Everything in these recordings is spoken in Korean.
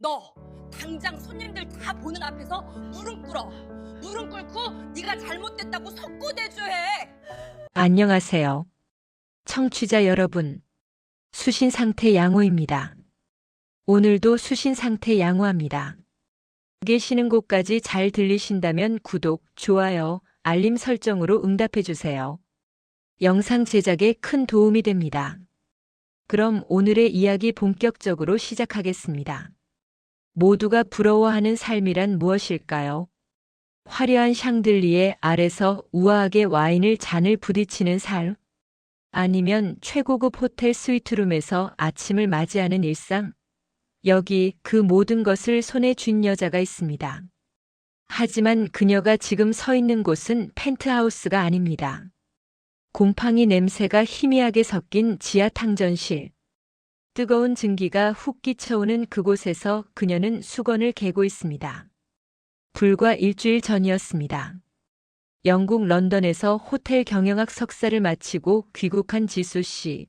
너 당장 손님들 다 보는 앞에서 무릎 꿇어. 무릎 꿇고 네가 잘못됐다고 석고대죄해. 안녕하세요. 청취자 여러분, 수신상태 양호입니다. 오늘도 수신상태 양호합니다. 계시는 곳까지 잘 들리신다면 구독, 좋아요, 알림 설정으로 응답해주세요. 영상 제작에 큰 도움이 됩니다. 그럼 오늘의 이야기 본격적으로 시작하겠습니다. 모두가 부러워하는 삶이란 무엇일까요? 화려한 샹들리에 아래서 우아하게 와인을 잔을 부딪히는 삶? 아니면 최고급 호텔 스위트룸에서 아침을 맞이하는 일상? 여기 그 모든 것을 손에 쥔 여자가 있습니다. 하지만 그녀가 지금 서 있는 곳은 펜트하우스가 아닙니다. 곰팡이 냄새가 희미하게 섞인 지하 탕전실. 뜨거운 증기가 훅 끼쳐오는 그곳에서 그녀는 수건을 개고 있습니다. 불과 일주일 전이었습니다. 영국 런던에서 호텔 경영학 석사를 마치고 귀국한 지수 씨.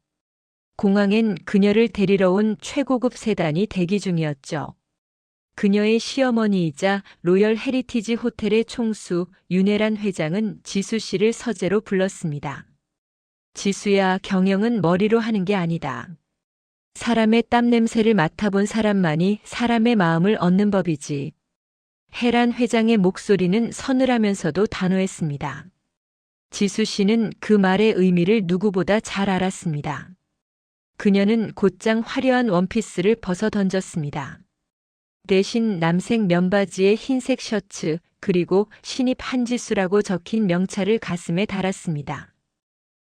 공항엔 그녀를 데리러 온 최고급 세단이 대기 중이었죠. 그녀의 시어머니이자 로열 헤리티지 호텔의 총수 윤혜란 회장은 지수 씨를 서재로 불렀습니다. 지수야, 경영은 머리로 하는 게 아니다. 사람의 땀 냄새를 맡아본 사람만이 사람의 마음을 얻는 법이지. 혜란 회장의 목소리는 서늘하면서도 단호했습니다. 지수 씨는 그 말의 의미를 누구보다 잘 알았습니다. 그녀는 곧장 화려한 원피스를 벗어 던졌습니다. 대신 남색 면바지에 흰색 셔츠, 그리고 신입 한지수라고 적힌 명찰을 가슴에 달았습니다.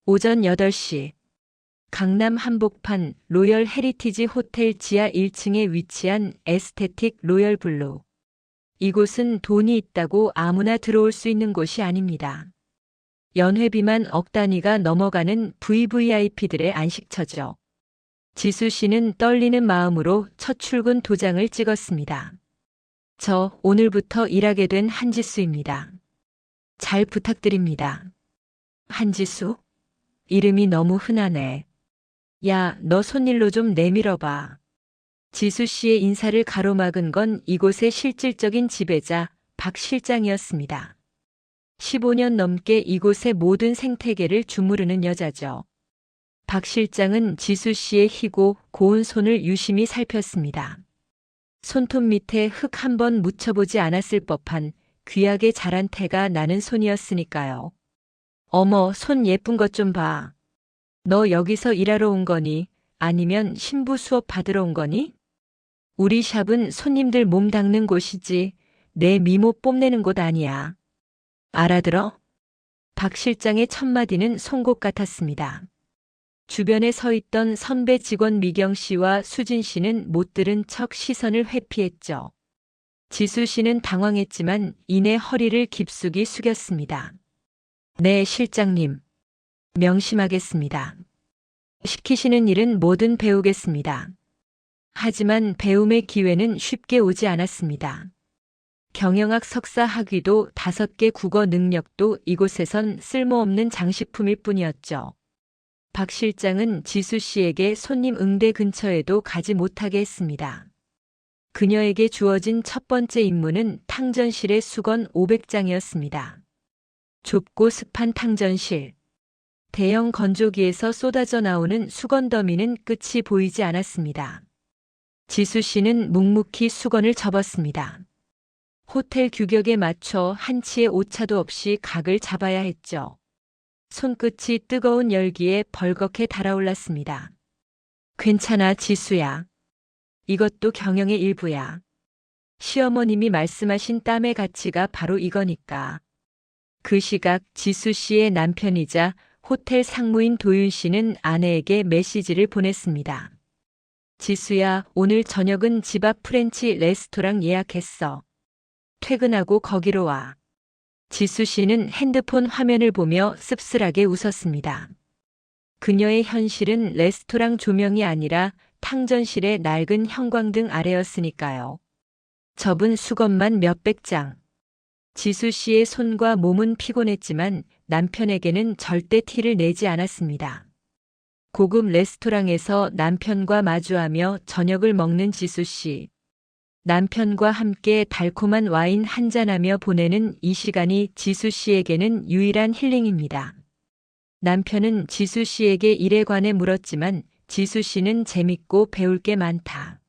오전 8시. 강남 한복판 로열 헤리티지 호텔 지하 1층에 위치한 에스테틱 로열 블루. 이곳은 돈이 있다고 아무나 들어올 수 있는 곳이 아닙니다. 연회비만 억 단위가 넘어가는 VVIP들의 안식처죠. 지수 씨는 떨리는 마음으로 첫 출근 도장을 찍었습니다. 저 오늘부터 일하게 된 한지수입니다. 잘 부탁드립니다. 한지수? 이름이 너무 흔하네. 야, 너 손일로 좀 내밀어봐. 지수 씨의 인사를 가로막은 건 이곳의 실질적인 지배자 박 실장이었습니다. 15년 넘게 이곳의 모든 생태계를 주무르는 여자죠. 박 실장은 지수 씨의 희고 고운 손을 유심히 살폈습니다. 손톱 밑에 흙 한 번 묻혀보지 않았을 법한 귀하게 자란 태가 나는 손이었으니까요. 어머, 손 예쁜 것 좀 봐. 너 여기서 일하러 온 거니? 아니면 신부 수업 받으러 온 거니? 우리 샵은 손님들 몸 닦는 곳이지 내 미모 뽐내는 곳 아니야. 알아들어? 박 실장의 첫마디는 송곳 같았습니다. 주변에 서 있던 선배 직원 미경 씨와 수진 씨는 못 들은 척 시선을 회피했죠. 지수 씨는 당황했지만 이내 허리를 깊숙이 숙였습니다. 네, 실장님. 명심하겠습니다. 시키시는 일은 뭐든 배우겠습니다. 하지만 배움의 기회는 쉽게 오지 않았습니다. 경영학 석사 학위도 5개 국어 능력도 이곳에선 쓸모없는 장식품일 뿐이었죠. 박 실장은 지수 씨에게 손님 응대 근처에도 가지 못하게 했습니다. 그녀에게 주어진 첫 번째 임무는 탕전실의 수건 500장이었습니다. 좁고 습한 탕전실. 대형 건조기에서 쏟아져 나오는 수건 더미는 끝이 보이지 않았습니다. 지수 씨는 묵묵히 수건을 접었습니다. 호텔 규격에 맞춰 한치의 오차도 없이 각을 잡아야 했죠. 손끝이 뜨거운 열기에 벌겋게 달아올랐습니다. 괜찮아, 지수야. 이것도 경영의 일부야. 시어머님이 말씀하신 땀의 가치가 바로 이거니까. 그 시각 지수 씨의 남편이자 호텔 상무인 도윤 씨는 아내에게 메시지를 보냈습니다. 지수야, 오늘 저녁은 집 앞 프렌치 레스토랑 예약했어. 퇴근하고 거기로 와. 지수 씨는 핸드폰 화면을 보며 씁쓸하게 웃었습니다. 그녀의 현실은 레스토랑 조명이 아니라 탕전실의 낡은 형광등 아래였으니까요. 접은 수건만 몇백 장. 지수 씨의 손과 몸은 피곤했지만 남편에게는 절대 티를 내지 않았습니다. 고급 레스토랑에서 남편과 마주하며 저녁을 먹는 지수 씨. 남편과 함께 달콤한 와인 한잔하며 보내는 이 시간이 지수 씨에게는 유일한 힐링입니다. 남편은 지수 씨에게 일에 관해 물었지만 지수 씨는 재밌고 배울 게 많다.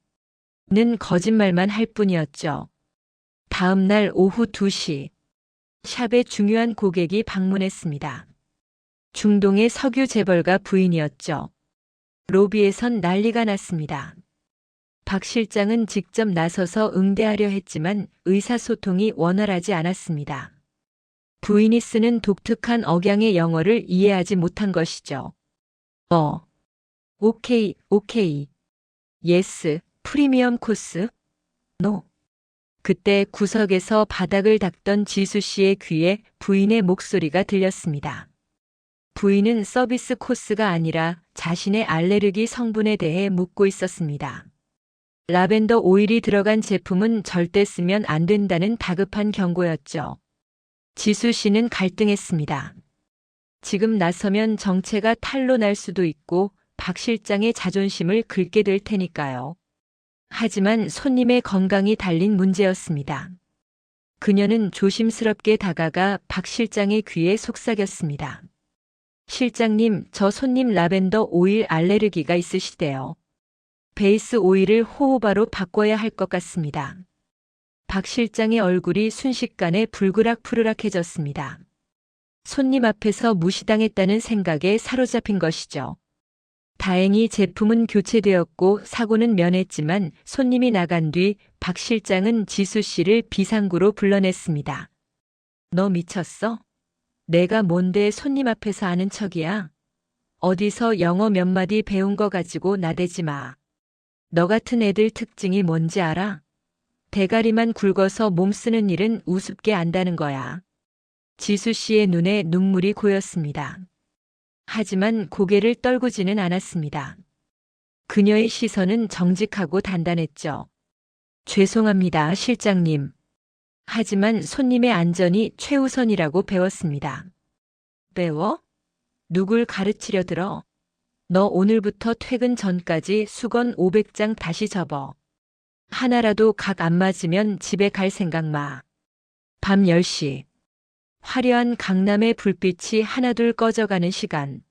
는 거짓말만 할 뿐이었죠. 다음 날 오후 2시. 샵에 중요한 고객이 방문했습니다. 중동의 석유 재벌가 부인이었죠. 로비에선 난리가 났습니다. 박 실장은 직접 나서서 응대하려 했지만 의사소통이 원활하지 않았습니다. 부인이 쓰는 독특한 억양의 영어를 이해하지 못한 것이죠. 오케이, 예스, 프리미엄 코스, 노. 그때 구석에서 바닥을 닦던 지수 씨의 귀에 부인의 목소리가 들렸습니다. 부인은 서비스 코스가 아니라 자신의 알레르기 성분에 대해 묻고 있었습니다. 라벤더 오일이 들어간 제품은 절대 쓰면 안 된다는 다급한 경고였죠. 지수 씨는 갈등했습니다. 지금 나서면 정체가 탄로 날 수도 있고 박 실장의 자존심을 긁게 될 테니까요. 하지만 손님의 건강이 달린 문제였습니다. 그녀는 조심스럽게 다가가 박 실장의 귀에 속삭였습니다. 실장님, 저 손님 라벤더 오일 알레르기가 있으시대요. 베이스 오일을 호호바로 바꿔야 할 것 같습니다. 박 실장의 얼굴이 순식간에 불그락푸르락해졌습니다. 손님 앞에서 무시당했다는 생각에 사로잡힌 것이죠. 다행히 제품은 교체되었고 사고는 면했지만 손님이 나간 뒤 박 실장은 지수 씨를 비상구로 불러냈습니다. 너 미쳤어? 내가 뭔데 손님 앞에서 아는 척이야? 어디서 영어 몇 마디 배운 거 가지고 나대지 마. 너 같은 애들 특징이 뭔지 알아? 대가리만 굵어서 몸 쓰는 일은 우습게 안다는 거야. 지수 씨의 눈에 눈물이 고였습니다. 하지만 고개를 떨구지는 않았습니다. 그녀의 시선은 정직하고 단단했죠. 죄송합니다, 실장님. 하지만 손님의 안전이 최우선이라고 배웠습니다. 배워? 누굴 가르치려 들어? 너 오늘부터 퇴근 전까지 수건 500장 다시 접어. 하나라도 각 안 맞으면 집에 갈 생각 마. 밤 10시. 화려한 강남의 불빛이 하나둘 꺼져가는 시간.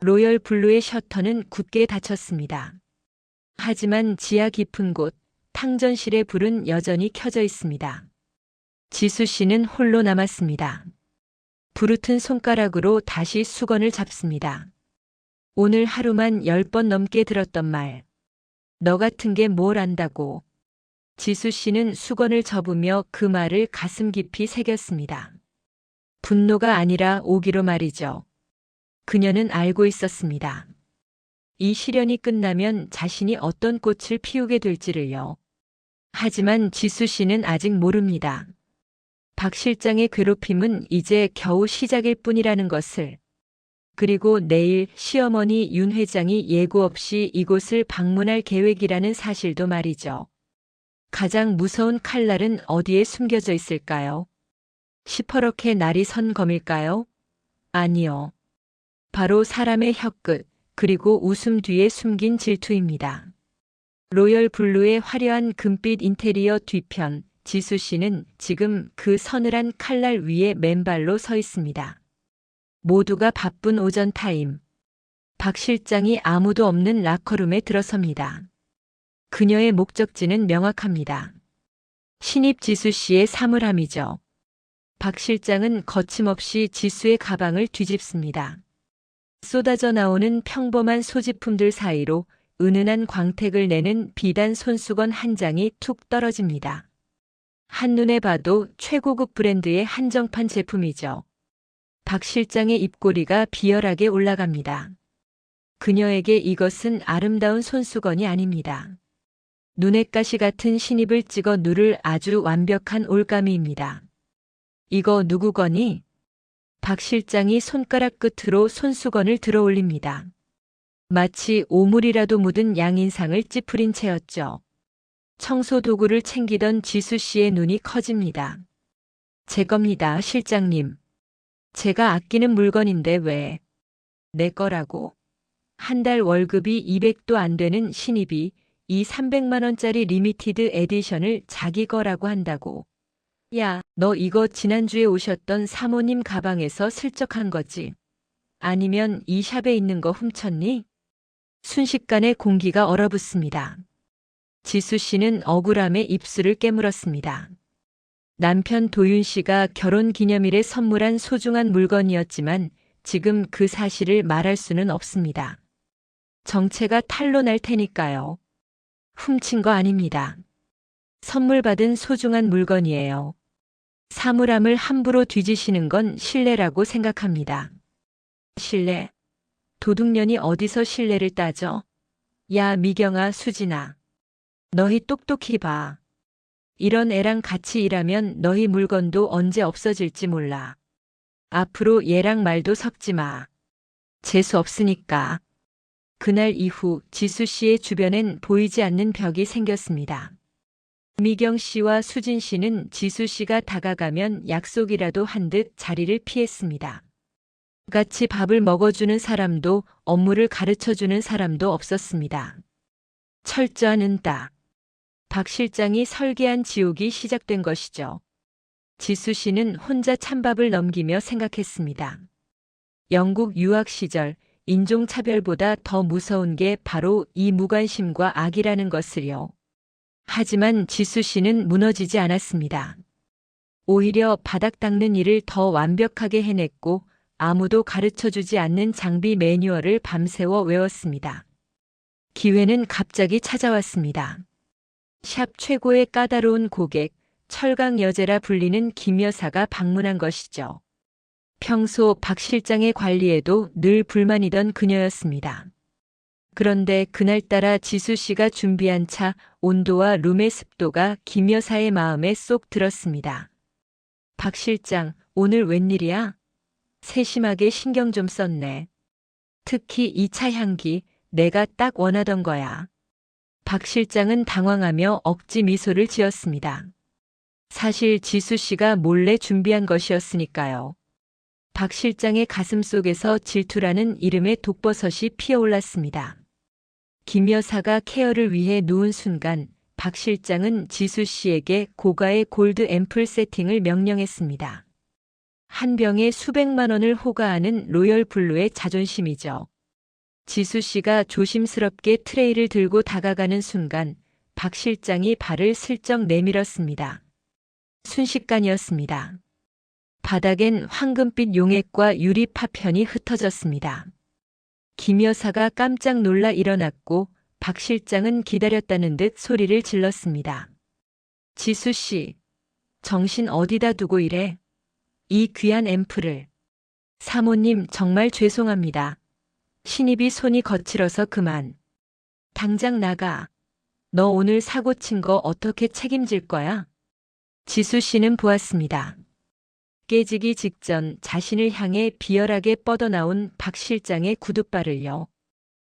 로열 블루의 셔터는 굳게 닫혔습니다. 하지만 지하 깊은 곳, 탕전실의 불은 여전히 켜져 있습니다. 지수 씨는 홀로 남았습니다. 부르튼 손가락으로 다시 수건을 잡습니다. 오늘 하루만 10번 넘게 들었던 말. 너 같은 게 뭘 안다고. 지수 씨는 수건을 접으며 그 말을 가슴 깊이 새겼습니다. 분노가 아니라 오기로 말이죠. 그녀는 알고 있었습니다. 이 시련이 끝나면 자신이 어떤 꽃을 피우게 될지를요. 하지만 지수 씨는 아직 모릅니다. 박 실장의 괴롭힘은 이제 겨우 시작일 뿐이라는 것을. 그리고 내일 시어머니 윤 회장이 예고 없이 이곳을 방문할 계획이라는 사실도 말이죠. 가장 무서운 칼날은 어디에 숨겨져 있을까요? 시퍼렇게 날이 선 검일까요? 아니요. 바로 사람의 혀끝, 그리고 웃음 뒤에 숨긴 질투입니다. 로열 블루의 화려한 금빛 인테리어 뒤편, 지수 씨는 지금 그 서늘한 칼날 위에 맨발로 서 있습니다. 모두가 바쁜 오전 타임. 박 실장이 아무도 없는 라커룸에 들어섭니다. 그녀의 목적지는 명확합니다. 신입 지수 씨의 사물함이죠. 박 실장은 거침없이 지수의 가방을 뒤집습니다. 쏟아져 나오는 평범한 소지품들 사이로 은은한 광택을 내는 비단 손수건 한 장이 툭 떨어집니다. 한눈에 봐도 최고급 브랜드의 한정판 제품이죠. 박 실장의 입꼬리가 비열하게 올라갑니다. 그녀에게 이것은 아름다운 손수건이 아닙니다. 눈엣 가시 같은 신입을 찍어 누를 아주 완벽한 올가미입니다. 이거 누구 거니? 박 실장이 손가락 끝으로 손수건을 들어 올립니다. 마치 오물이라도 묻은 양인상을 찌푸린 채였죠. 청소 도구를 챙기던 지수 씨의 눈이 커집니다. 제 겁니다, 실장님. 제가 아끼는 물건인데 왜? 내 거라고. 한 달 월급이 200도 안 되는 신입이 이 300만 원짜리 리미티드 에디션을 자기 거라고 한다고. 야, 너 이거 지난주에 오셨던 사모님 가방에서 슬쩍 한 거지? 아니면 이 샵에 있는 거 훔쳤니? 순식간에 공기가 얼어붙습니다. 지수 씨는 억울함에 입술을 깨물었습니다. 남편 도윤 씨가 결혼 기념일에 선물한 소중한 물건이었지만 지금 그 사실을 말할 수는 없습니다. 정체가 탄로 날 테니까요. 훔친 거 아닙니다. 선물 받은 소중한 물건이에요. 사물함을 함부로 뒤지시는 건 신뢰라고 생각합니다. 신뢰? 도둑년이 어디서 신뢰를 따져? 야, 미경아, 수진아. 너희 똑똑히 봐. 이런 애랑 같이 일하면 너희 물건도 언제 없어질지 몰라. 앞으로 얘랑 말도 섞지 마. 재수 없으니까. 그날 이후 지수 씨의 주변엔 보이지 않는 벽이 생겼습니다. 미경 씨와 수진 씨는 지수 씨가 다가가면 약속이라도 한 듯 자리를 피했습니다. 같이 밥을 먹어주는 사람도 업무를 가르쳐주는 사람도 없었습니다. 철저한 은따. 박 실장이 설계한 지옥이 시작된 것이죠. 지수 씨는 혼자 찬밥을 넘기며 생각했습니다. 영국 유학 시절 인종차별보다 더 무서운 게 바로 이 무관심과 악이라는 것을요. 하지만 지수 씨는 무너지지 않았습니다. 오히려 바닥 닦는 일을 더 완벽하게 해냈고 아무도 가르쳐주지 않는 장비 매뉴얼을 밤새워 외웠습니다. 기회는 갑자기 찾아왔습니다. 샵 최고의 까다로운 고객, 철강 여제라 불리는 김 여사가 방문한 것이죠. 평소 박 실장의 관리에도 늘 불만이던 그녀였습니다. 그런데 그날따라 지수 씨가 준비한 차 온도와 룸의 습도가 김 여사의 마음에 쏙 들었습니다. 박 실장, 오늘 웬일이야? 세심하게 신경 좀 썼네. 특히 이 차 향기, 내가 딱 원하던 거야. 박 실장은 당황하며 억지 미소를 지었습니다. 사실 지수 씨가 몰래 준비한 것이었으니까요. 박 실장의 가슴 속에서 질투라는 이름의 독버섯이 피어올랐습니다. 김 여사가 케어를 위해 누운 순간 박 실장은 지수 씨에게 고가의 골드 앰플 세팅을 명령했습니다. 한 병에 수백만 원을 호가하는 로열 블루의 자존심이죠. 지수 씨가 조심스럽게 트레이를 들고 다가가는 순간 박 실장이 발을 슬쩍 내밀었습니다. 순식간이었습니다. 바닥엔 황금빛 용액과 유리 파편이 흩어졌습니다. 김 여사가 깜짝 놀라 일어났고 박 실장은 기다렸다는 듯 소리를 질렀습니다. 지수 씨, 정신 어디다 두고 이래? 이 귀한 앰플을. 사모님 정말 죄송합니다. 신입이 손이 거칠어서 그만. 당장 나가. 너 오늘 사고 친 거 어떻게 책임질 거야? 지수 씨는 보았습니다. 깨지기 직전 자신을 향해 비열하게 뻗어나온 박 실장의 구둣발을요.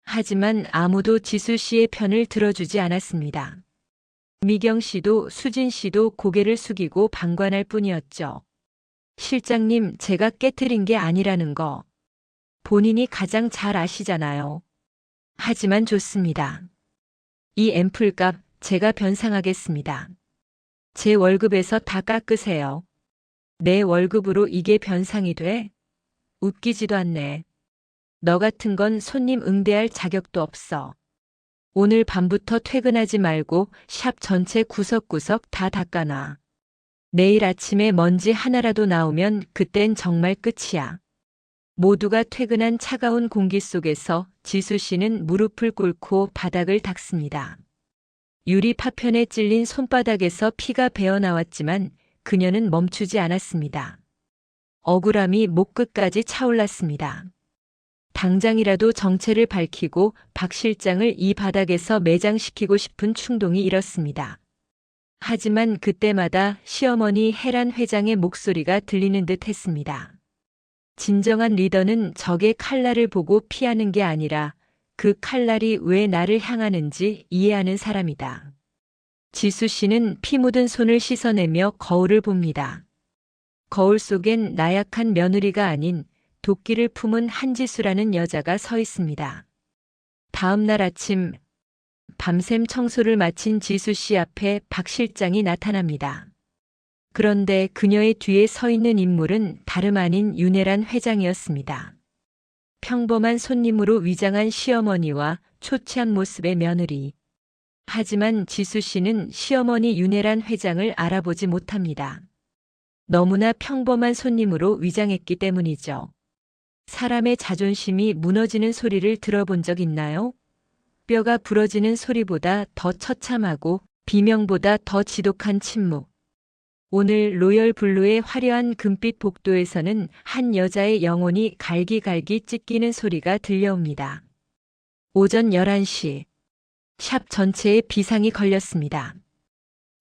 하지만 아무도 지수 씨의 편을 들어주지 않았습니다. 미경 씨도 수진 씨도 고개를 숙이고 방관할 뿐이었죠. 실장님, 제가 깨트린 게 아니라는 거. 본인이 가장 잘 아시잖아요. 하지만 좋습니다. 이 앰플값 제가 변상하겠습니다. 제 월급에서 다 깎으세요. 내 월급으로 이게 변상이 돼? 웃기지도 않네. 너 같은 건 손님 응대할 자격도 없어. 오늘 밤부터 퇴근하지 말고 샵 전체 구석구석 다 닦아놔. 내일 아침에 먼지 하나라도 나오면 그땐 정말 끝이야. 모두가 퇴근한 차가운 공기 속에서 지수 씨는 무릎을 꿇고 바닥을 닦습니다. 유리 파편에 찔린 손바닥에서 피가 배어나왔지만 그녀는 멈추지 않았습니다. 억울함이 목끝까지 차올랐습니다. 당장이라도 정체를 밝히고 박 실장을 이 바닥에서 매장시키고 싶은 충동이 일었습니다. 하지만 그때마다 시어머니 혜란 회장의 목소리가 들리는 듯 했습니다. 진정한 리더는 적의 칼날을 보고 피하는 게 아니라 그 칼날이 왜 나를 향하는지 이해하는 사람이다. 지수 씨는 피 묻은 손을 씻어내며 거울을 봅니다. 거울 속엔 나약한 며느리가 아닌 도끼를 품은 한지수라는 여자가 서 있습니다. 다음 날 아침 밤샘 청소를 마친 지수 씨 앞에 박 실장이 나타납니다. 그런데 그녀의 뒤에 서 있는 인물은 다름 아닌 윤혜란 회장이었습니다. 평범한 손님으로 위장한 시어머니와 초췌한 모습의 며느리. 하지만 지수 씨는 시어머니 윤혜란 회장을 알아보지 못합니다. 너무나 평범한 손님으로 위장했기 때문이죠. 사람의 자존심이 무너지는 소리를 들어본 적 있나요? 뼈가 부러지는 소리보다 더 처참하고 비명보다 더 지독한 침묵. 오늘 로열 블루의 화려한 금빛 복도에서는 한 여자의 영혼이 갈기갈기 찢기는 소리가 들려옵니다. 오전 11시. 샵 전체에 비상이 걸렸습니다.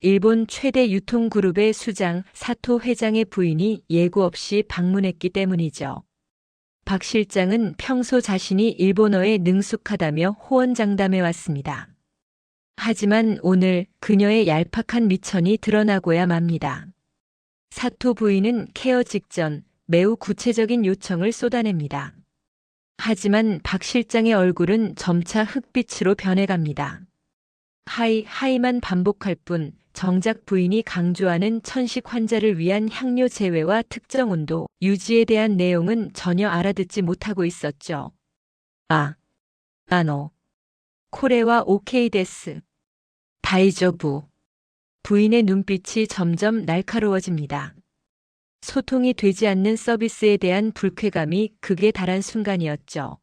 일본 최대 유통그룹의 수장 사토 회장의 부인이 예고 없이 방문했기 때문이죠. 박 실장은 평소 자신이 일본어에 능숙하다며 호언장담해 왔습니다. 하지만 오늘 그녀의 얄팍한 미천이 드러나고야 맙니다. 사토 부인은 케어 직전 매우 구체적인 요청을 쏟아냅니다. 하지만 박 실장의 얼굴은 점차 흑빛으로 변해갑니다. 하이만 반복할 뿐 정작 부인이 강조하는 천식 환자를 위한 향료 제외와 특정 온도 유지에 대한 내용은 전혀 알아듣지 못하고 있었죠. 나노. 코레와 오케이 데스. 다이저부. 부인의 눈빛이 점점 날카로워집니다. 소통이 되지 않는 서비스에 대한 불쾌감이 극에 달한 순간이었죠.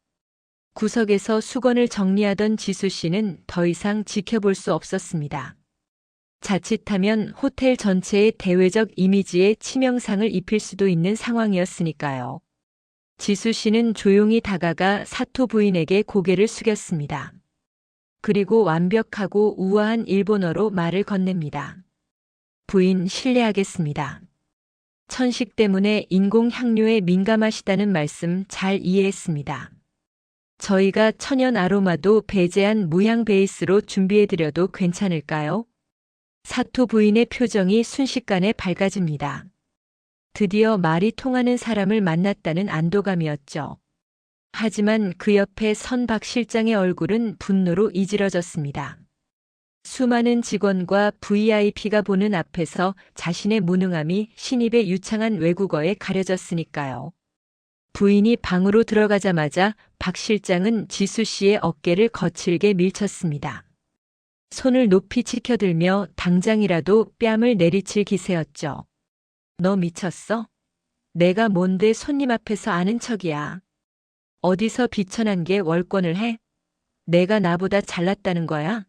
구석에서 수건을 정리하던 지수 씨는 더 이상 지켜볼 수 없었습니다. 자칫하면 호텔 전체의 대외적 이미지에 치명상을 입힐 수도 있는 상황이었으니까요. 지수 씨는 조용히 다가가 사토 부인에게 고개를 숙였습니다. 그리고 완벽하고 우아한 일본어로 말을 건넵니다. 부인 실례하겠습니다. 천식 때문에 인공향료에 민감하시다는 말씀 잘 이해했습니다. 저희가 천연 아로마도 배제한 무향 베이스로 준비해드려도 괜찮을까요? 사토 부인의 표정이 순식간에 밝아집니다. 드디어 말이 통하는 사람을 만났다는 안도감이었죠. 하지만 그 옆에 선 박 실장의 얼굴은 분노로 이질어졌습니다. 수많은 직원과 VIP가 보는 앞에서 자신의 무능함이 신입의 유창한 외국어에 가려졌으니까요. 부인이 방으로 들어가자마자 박 실장은 지수 씨의 어깨를 거칠게 밀쳤습니다. 손을 높이 치켜들며 당장이라도 뺨을 내리칠 기세였죠. 너 미쳤어? 내가 뭔데 손님 앞에서 아는 척이야. 어디서 비천한 게 월권을 해? 내가 나보다 잘났다는 거야?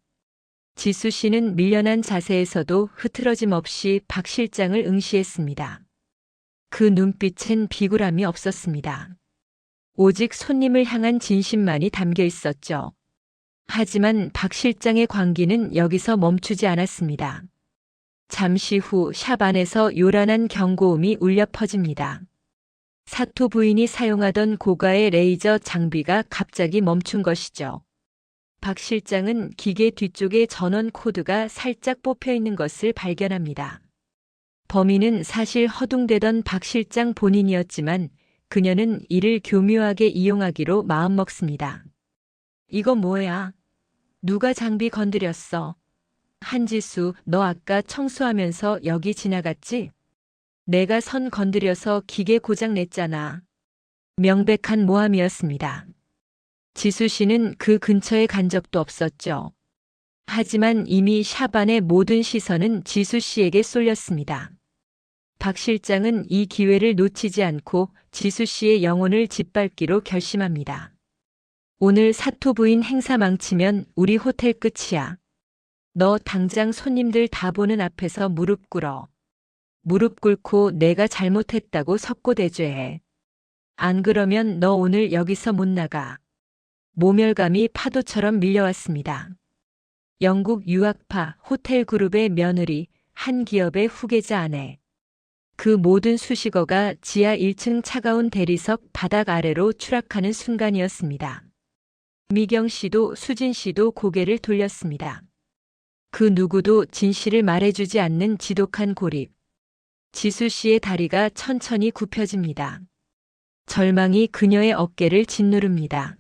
지수 씨는 밀려난 자세에서도 흐트러짐 없이 박 실장을 응시했습니다. 그 눈빛엔 비굴함이 없었습니다. 오직 손님을 향한 진심만이 담겨 있었죠. 하지만 박 실장의 광기는 여기서 멈추지 않았습니다. 잠시 후 샵 안에서 요란한 경고음이 울려 퍼집니다. 사토 부인이 사용하던 고가의 레이저 장비가 갑자기 멈춘 것이죠. 박 실장은 기계 뒤쪽에 전원 코드가 살짝 뽑혀 있는 것을 발견합니다. 범인은 사실 허둥대던 박 실장 본인이었지만 그녀는 이를 교묘하게 이용하기로 마음먹습니다. 이거 뭐야? 누가 장비 건드렸어? 한지수, 너 아까 청소하면서 여기 지나갔지? 내가 선 건드려서 기계 고장 냈잖아. 명백한 모함이었습니다. 지수 씨는 그 근처에 간 적도 없었죠. 하지만 이미 샵 안의 모든 시선은 지수 씨에게 쏠렸습니다. 박 실장은 이 기회를 놓치지 않고 지수 씨의 영혼을 짓밟기로 결심합니다. 오늘 사토 부인 행사 망치면 우리 호텔 끝이야. 너 당장 손님들 다 보는 앞에서 무릎 꿇어. 무릎 꿇고 내가 잘못했다고 석고대죄해. 안 그러면 너 오늘 여기서 못 나가. 모멸감이 파도처럼 밀려왔습니다. 영국 유학파 호텔 그룹의 며느리, 한 기업의 후계자 아내. 그 모든 수식어가 지하 1층 차가운 대리석 바닥 아래로 추락하는 순간이었습니다. 미경 씨도 수진 씨도 고개를 돌렸습니다. 그 누구도 진실을 말해주지 않는 지독한 고립. 지수 씨의 다리가 천천히 굽혀집니다. 절망이 그녀의 어깨를 짓누릅니다.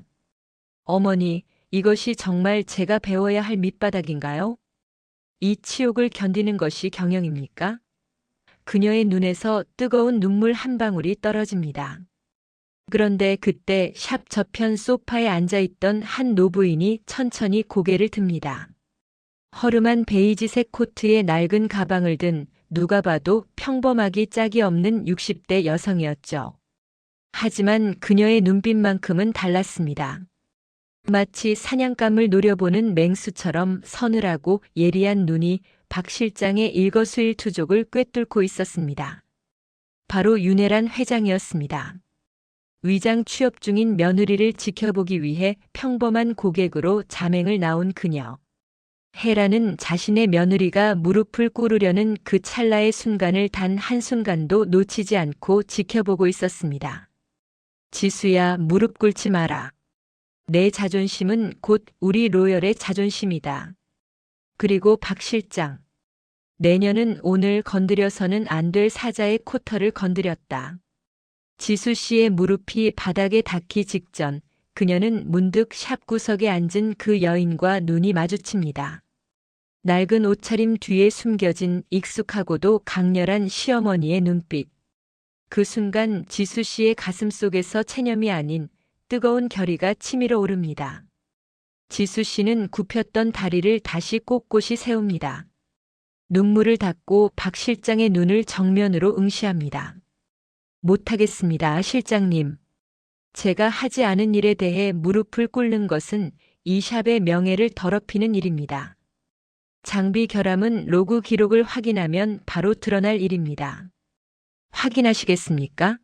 어머니, 이것이 정말 제가 배워야 할 밑바닥인가요? 이 치욕을 견디는 것이 경영입니까? 그녀의 눈에서 뜨거운 눈물 한 방울이 떨어집니다. 그런데 그때 샵 저편 소파에 앉아있던 한 노부인이 천천히 고개를 듭니다. 허름한 베이지색 코트에 낡은 가방을 든 누가 봐도 평범하기 짝이 없는 60대 여성이었죠. 하지만 그녀의 눈빛만큼은 달랐습니다. 마치 사냥감을 노려보는 맹수처럼 서늘하고 예리한 눈이 박 실장의 일거수일투족을 꿰뚫고 있었습니다. 바로 윤혜란 회장이었습니다. 위장 취업 중인 며느리를 지켜보기 위해 평범한 고객으로 자맹을 나온 그녀. 혜란은 자신의 며느리가 무릎을 꿇으려는 그 찰나의 순간을 단 한순간도 놓치지 않고 지켜보고 있었습니다. 지수야, 무릎 꿇지 마라. 내 자존심은 곧 우리 로열의 자존심이다. 그리고 박 실장. 내년은 오늘 건드려서는 안 될 사자의 코털을 건드렸다. 지수 씨의 무릎이 바닥에 닿기 직전 그녀는 문득 샵 구석에 앉은 그 여인과 눈이 마주칩니다. 낡은 옷차림 뒤에 숨겨진 익숙하고도 강렬한 시어머니의 눈빛. 그 순간 지수 씨의 가슴 속에서 체념이 아닌 뜨거운 결의가 치밀어 오릅니다. 지수 씨는 굽혔던 다리를 다시 꼿꼿이 세웁니다. 눈물을 닦고 박 실장의 눈을 정면으로 응시합니다. 못하겠습니다, 실장님. 제가 하지 않은 일에 대해 무릎을 꿇는 것은 이 샵의 명예를 더럽히는 일입니다. 장비 결함은 로그 기록을 확인하면 바로 드러날 일입니다. 확인하시겠습니까?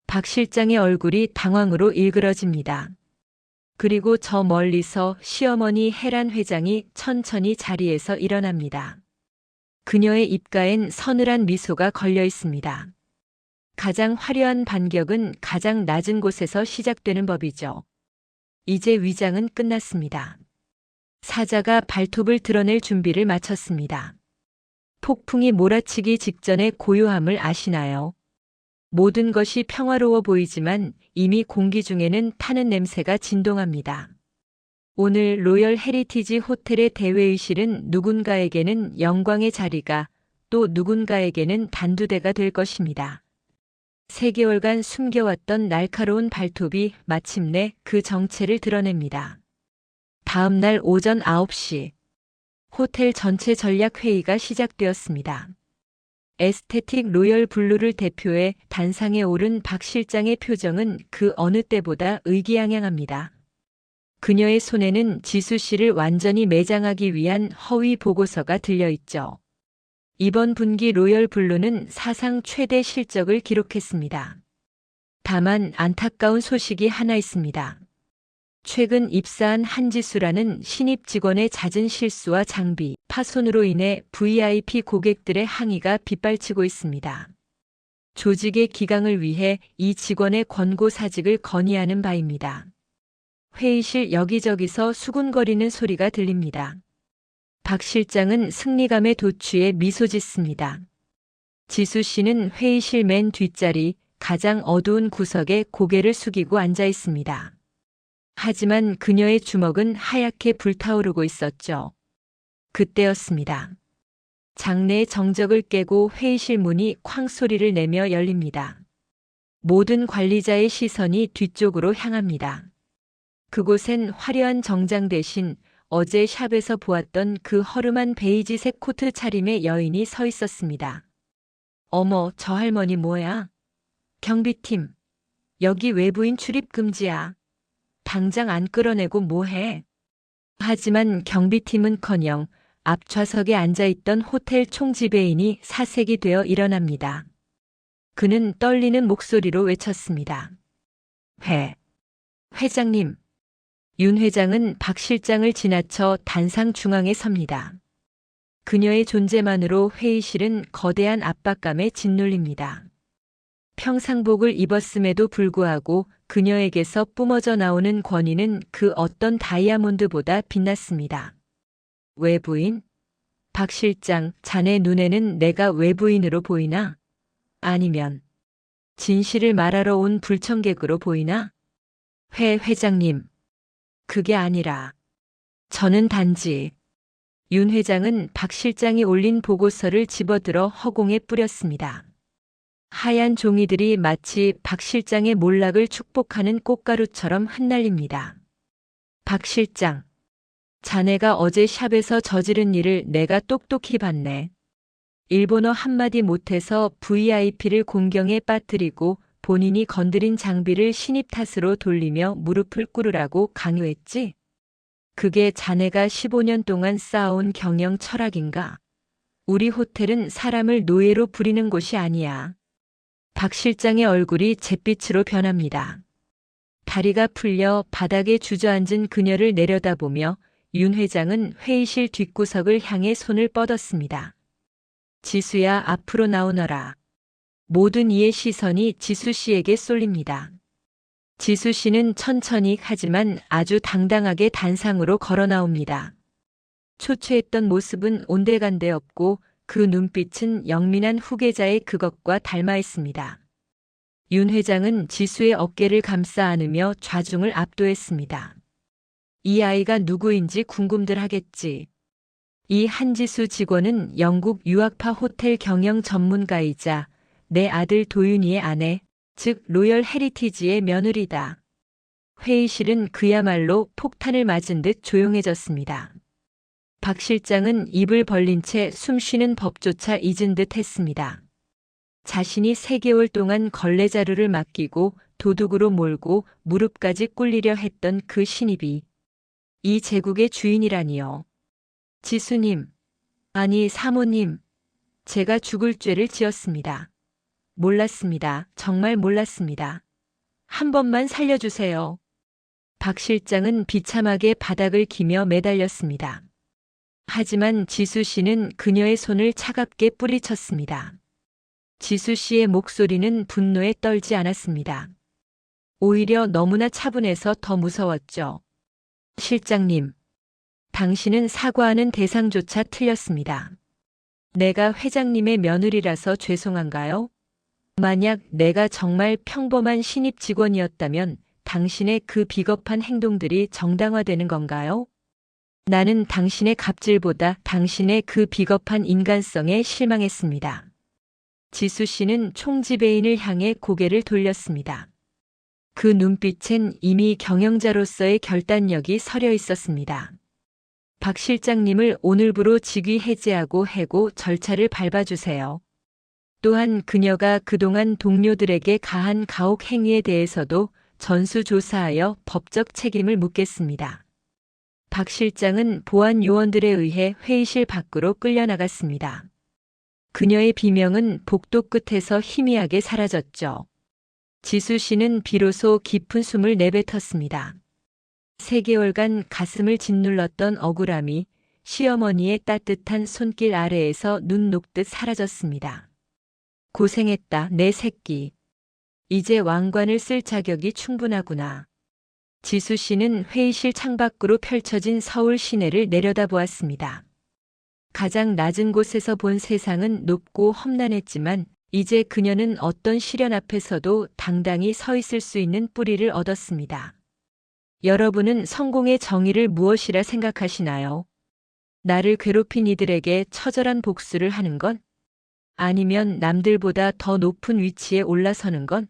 박 실장의 얼굴이 당황으로 일그러집니다. 그리고 저 멀리서 시어머니 혜란 회장이 천천히 자리에서 일어납니다. 그녀의 입가엔 서늘한 미소가 걸려 있습니다. 가장 화려한 반격은 가장 낮은 곳에서 시작되는 법이죠. 이제 위장은 끝났습니다. 사자가 발톱을 드러낼 준비를 마쳤습니다. 폭풍이 몰아치기 직전의 고요함을 아시나요? 모든 것이 평화로워 보이지만 이미 공기 중에는 타는 냄새가 진동합니다. 오늘 로열 헤리티지 호텔의 대회의실은 누군가에게는 영광의 자리가 또 누군가에게는 단두대가 될 것입니다. 3개월간 숨겨왔던 날카로운 발톱이 마침내 그 정체를 드러냅니다. 다음 날 오전 9시 호텔 전체 전략 회의가 시작되었습니다. 에스테틱 로열 블루를 대표해 단상에 오른 박 실장의 표정은 그 어느 때보다 의기양양합니다. 그녀의 손에는 지수 씨를 완전히 매장하기 위한 허위 보고서가 들려있죠. 이번 분기 로열 블루는 사상 최대 실적을 기록했습니다. 다만 안타까운 소식이 하나 있습니다. 최근 입사한 한지수라는 신입 직원의 잦은 실수와 장비, 파손으로 인해 VIP 고객들의 항의가 빗발치고 있습니다. 조직의 기강을 위해 이 직원의 권고사직을 건의하는 바입니다. 회의실 여기저기서 수군거리는 소리가 들립니다. 박 실장은 승리감에 도취해 미소 짓습니다. 지수 씨는 회의실 맨 뒷자리 가장 어두운 구석에 고개를 숙이고 앉아 있습니다. 하지만 그녀의 주먹은 하얗게 불타오르고 있었죠. 그때였습니다. 장내의 정적을 깨고 회의실 문이 쾅 소리를 내며 열립니다. 모든 관리자의 시선이 뒤쪽으로 향합니다. 그곳엔 화려한 정장 대신 어제 샵에서 보았던 그 허름한 베이지색 코트 차림의 여인이 서 있었습니다. 어머, 저 할머니 뭐야? 경비팀. 여기 외부인 출입 금지야. 당장 안 끌어내고 뭐해? 하지만 경비팀은커녕 앞좌석에 앉아있던 호텔 총지배인이 사색이 되어 일어납니다. 그는 떨리는 목소리로 외쳤습니다. 회장님. 윤 회장은 박 실장을 지나쳐 단상 중앙에 섭니다. 그녀의 존재만으로 회의실은 거대한 압박감에 짓눌립니다. 평상복을 입었음에도 불구하고 그녀에게서 뿜어져 나오는 권위는 그 어떤 다이아몬드보다 빛났습니다. 외부인? 박 실장, 자네 눈에는 내가 외부인으로 보이나? 아니면 진실을 말하러 온 불청객으로 보이나? 회장님. 그게 아니라 저는 단지 윤 회장은 박 실장이 올린 보고서를 집어들어 허공에 뿌렸습니다. 하얀 종이들이 마치 박 실장의 몰락을 축복하는 꽃가루처럼 흩날립니다. 박 실장, 자네가 어제 샵에서 저지른 일을 내가 똑똑히 봤네. 일본어 한마디 못해서 VIP를 공경에 빠뜨리고 본인이 건드린 장비를 신입 탓으로 돌리며 무릎을 꿇으라고 강요했지? 그게 자네가 15년 동안 쌓아온 경영 철학인가? 우리 호텔은 사람을 노예로 부리는 곳이 아니야. 박 실장의 얼굴이 잿빛으로 변합니다. 다리가 풀려 바닥에 주저앉은 그녀를 내려다보며 윤 회장은 회의실 뒷구석을 향해 손을 뻗었습니다. 지수야, 앞으로 나오너라. 모든 이의 시선이 지수 씨에게 쏠립니다. 지수 씨는 천천히 하지만 아주 당당하게 단상으로 걸어 나옵니다. 초췌했던 모습은 온데간데 없고 그 눈빛은 영민한 후계자의 그것과 닮아 있습니다. 윤 회장은 지수의 어깨를 감싸 안으며 좌중을 압도했습니다. 이 아이가 누구인지 궁금들 하겠지. 이 한지수 직원은 영국 유학파 호텔 경영 전문가이자 내 아들 도윤이의 아내, 즉 로열 헤리티지의 며느리다. 회의실은 그야말로 폭탄을 맞은 듯 조용해졌습니다. 박 실장은 입을 벌린 채 숨쉬는 법조차 잊은 듯 했습니다. 자신이 3개월 동안 걸레 자루를 맡기고 도둑으로 몰고 무릎까지 꿇리려 했던 그 신입이 이 제국의 주인이라니요. 지수님, 아니 사모님, 제가 죽을 죄를 지었습니다. 몰랐습니다. 정말 몰랐습니다. 한 번만 살려주세요. 박 실장은 비참하게 바닥을 기며 매달렸습니다. 하지만 지수 씨는 그녀의 손을 차갑게 뿌리쳤습니다. 지수 씨의 목소리는 분노에 떨지 않았습니다. 오히려 너무나 차분해서 더 무서웠죠. 실장님, 당신은 사과하는 대상조차 틀렸습니다. 내가 회장님의 며느리라서 죄송한가요? 만약 내가 정말 평범한 신입 직원이었다면 당신의 그 비겁한 행동들이 정당화되는 건가요? 나는 당신의 갑질보다 당신의 그 비겁한 인간성에 실망했습니다. 지수 씨는 총지배인을 향해 고개를 돌렸습니다. 그 눈빛엔 이미 경영자로서의 결단력이 서려 있었습니다. 박 실장님을 오늘부로 직위 해제하고 해고 절차를 밟아주세요. 또한 그녀가 그동안 동료들에게 가한 가혹 행위에 대해서도 전수조사하여 법적 책임을 묻겠습니다. 박 실장은 보안 요원들에 의해 회의실 밖으로 끌려나갔습니다. 그녀의 비명은 복도 끝에서 희미하게 사라졌죠. 지수 씨는 비로소 깊은 숨을 내뱉었습니다. 3개월간 가슴을 짓눌렀던 억울함이 시어머니의 따뜻한 손길 아래에서 눈 녹듯 사라졌습니다. 고생했다, 내 새끼. 이제 왕관을 쓸 자격이 충분하구나. 지수 씨는 회의실 창밖으로 펼쳐진 서울 시내를 내려다보았습니다. 가장 낮은 곳에서 본 세상은 높고 험난했지만 이제 그녀는 어떤 시련 앞에서도 당당히 서 있을 수 있는 뿌리를 얻었습니다. 여러분은 성공의 정의를 무엇이라 생각하시나요? 나를 괴롭힌 이들에게 처절한 복수를 하는 건? 아니면 남들보다 더 높은 위치에 올라서는 건?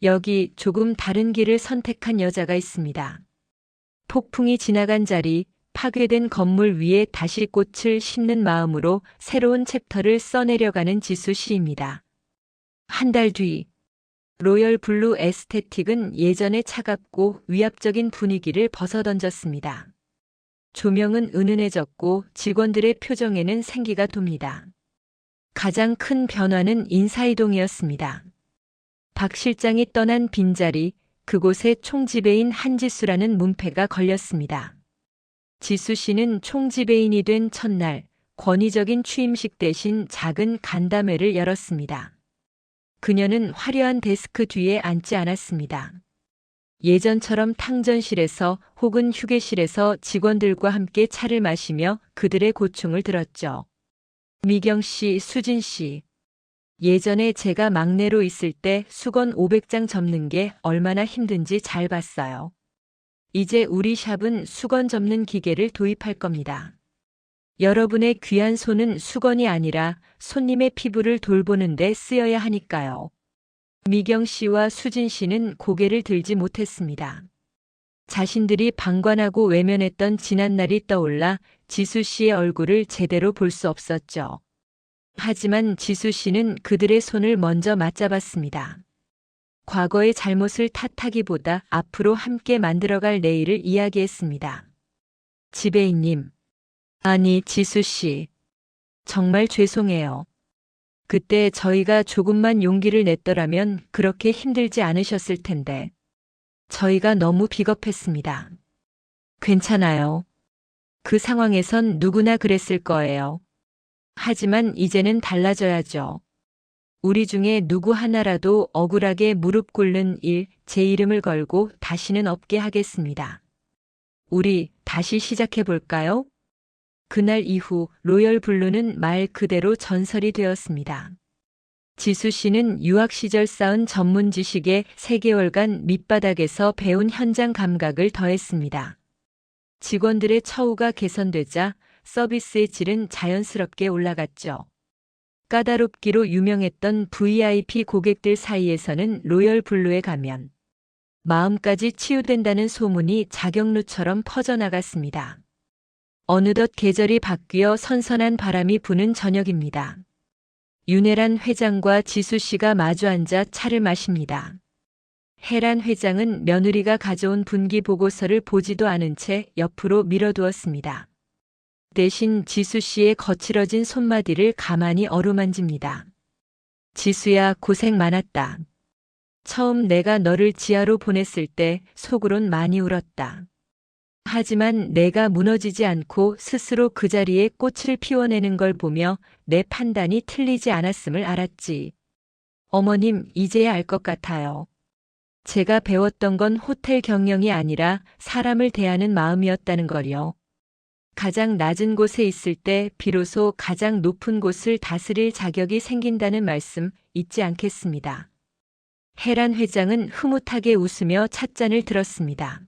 여기 조금 다른 길을 선택한 여자가 있습니다. 폭풍이 지나간 자리, 파괴된 건물 위에 다시 꽃을 심는 마음으로 새로운 챕터를 써내려가는 지수 씨입니다. 한 달 뒤, 로열 블루 에스테틱은 예전의 차갑고 위압적인 분위기를 벗어던졌습니다. 조명은 은은해졌고 직원들의 표정에는 생기가 돕니다. 가장 큰 변화는 인사이동이었습니다. 박 실장이 떠난 빈자리, 그곳에 총지배인 한지수라는 문패가 걸렸습니다. 지수 씨는 총지배인이 된 첫날, 권위적인 취임식 대신 작은 간담회를 열었습니다. 그녀는 화려한 데스크 뒤에 앉지 않았습니다. 예전처럼 탕전실에서 혹은 휴게실에서 직원들과 함께 차를 마시며 그들의 고충을 들었죠. 미경 씨, 수진 씨. 예전에 제가 막내로 있을 때 수건 500장 접는 게 얼마나 힘든지 잘 봤어요. 이제 우리 샵은 수건 접는 기계를 도입할 겁니다. 여러분의 귀한 손은 수건이 아니라 손님의 피부를 돌보는 데 쓰여야 하니까요. 미경 씨와 수진 씨는 고개를 들지 못했습니다. 자신들이 방관하고 외면했던 지난날이 떠올라 지수 씨의 얼굴을 제대로 볼 수 없었죠. 하지만 지수 씨는 그들의 손을 먼저 맞잡았습니다. 과거의 잘못을 탓하기보다 앞으로 함께 만들어갈 내일을 이야기했습니다. 지배인님, 아니 지수 씨, 정말 죄송해요. 그때 저희가 조금만 용기를 냈더라면 그렇게 힘들지 않으셨을 텐데. 저희가 너무 비겁했습니다. 괜찮아요. 그 상황에선 누구나 그랬을 거예요. 하지만 이제는 달라져야죠. 우리 중에 누구 하나라도 억울하게 무릎 꿇는 일, 제 이름을 걸고 다시는 없게 하겠습니다. 우리 다시 시작해 볼까요? 그날 이후 로열 블루는 말 그대로 전설이 되었습니다. 지수 씨는 유학 시절 쌓은 전문 지식에 3개월간 밑바닥에서 배운 현장 감각을 더했습니다. 직원들의 처우가 개선되자 서비스의 질은 자연스럽게 올라갔죠. 까다롭기로 유명했던 VIP 고객들 사이에서는 로열 블루에 가면 마음까지 치유된다는 소문이 자경루처럼 퍼져나갔습니다. 어느덧 계절이 바뀌어 선선한 바람이 부는 저녁입니다. 윤혜란 회장과 지수 씨가 마주 앉아 차를 마십니다. 혜란 회장은 며느리가 가져온 분기 보고서를 보지도 않은 채 옆으로 밀어두었습니다. 대신 지수 씨의 거칠어진 손마디를 가만히 어루만집니다. 지수야, 고생 많았다. 처음 내가 너를 지하로 보냈을 때 속으론 많이 울었다. 하지만 내가 무너지지 않고 스스로 그 자리에 꽃을 피워내는 걸 보며 내 판단이 틀리지 않았음을 알았지. 어머님, 이제야 알 것 같아요. 제가 배웠던 건 호텔 경영이 아니라 사람을 대하는 마음이었다는 걸요. 가장 낮은 곳에 있을 때 비로소 가장 높은 곳을 다스릴 자격이 생긴다는 말씀 잊지 않겠습니다. 혜란 회장은 흐뭇하게 웃으며 찻잔을 들었습니다.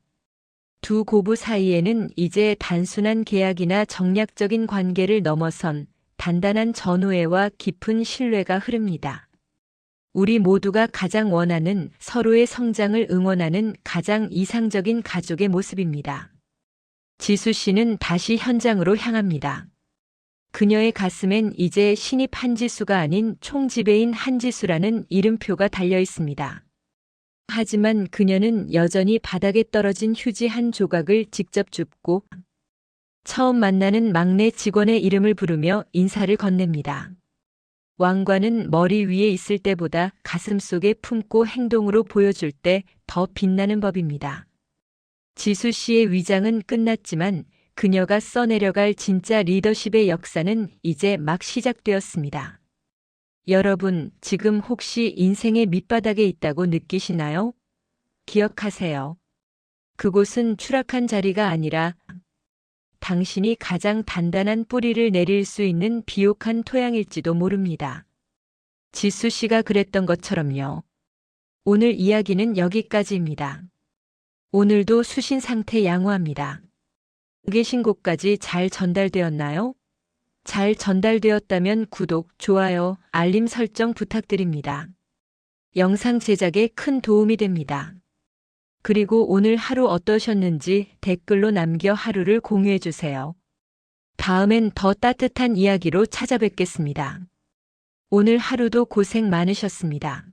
두 고부 사이에는 이제 단순한 계약이나 정략적인 관계를 넘어선 단단한 전우애와 깊은 신뢰가 흐릅니다. 우리 모두가 가장 원하는 서로의 성장을 응원하는 가장 이상적인 가족의 모습입니다. 지수 씨는 다시 현장으로 향합니다. 그녀의 가슴엔 이제 신입 한지수가 아닌 총지배인 한지수라는 이름표가 달려 있습니다. 하지만 그녀는 여전히 바닥에 떨어진 휴지 한 조각을 직접 줍고 처음 만나는 막내 직원의 이름을 부르며 인사를 건넵니다. 왕관은 머리 위에 있을 때보다 가슴 속에 품고 행동으로 보여줄 때 더 빛나는 법입니다. 지수 씨의 위장은 끝났지만 그녀가 써내려갈 진짜 리더십의 역사는 이제 막 시작되었습니다. 여러분, 지금 혹시 인생의 밑바닥에 있다고 느끼시나요? 기억하세요. 그곳은 추락한 자리가 아니라 당신이 가장 단단한 뿌리를 내릴 수 있는 비옥한 토양일지도 모릅니다. 지수 씨가 그랬던 것처럼요. 오늘 이야기는 여기까지입니다. 오늘도 수신 상태 양호합니다. 계신 곳까지 잘 전달되었나요? 잘 전달되었다면 구독, 좋아요, 알림 설정 부탁드립니다. 영상 제작에 큰 도움이 됩니다. 그리고 오늘 하루 어떠셨는지 댓글로 남겨 하루를 공유해주세요. 다음엔 더 따뜻한 이야기로 찾아뵙겠습니다. 오늘 하루도 고생 많으셨습니다.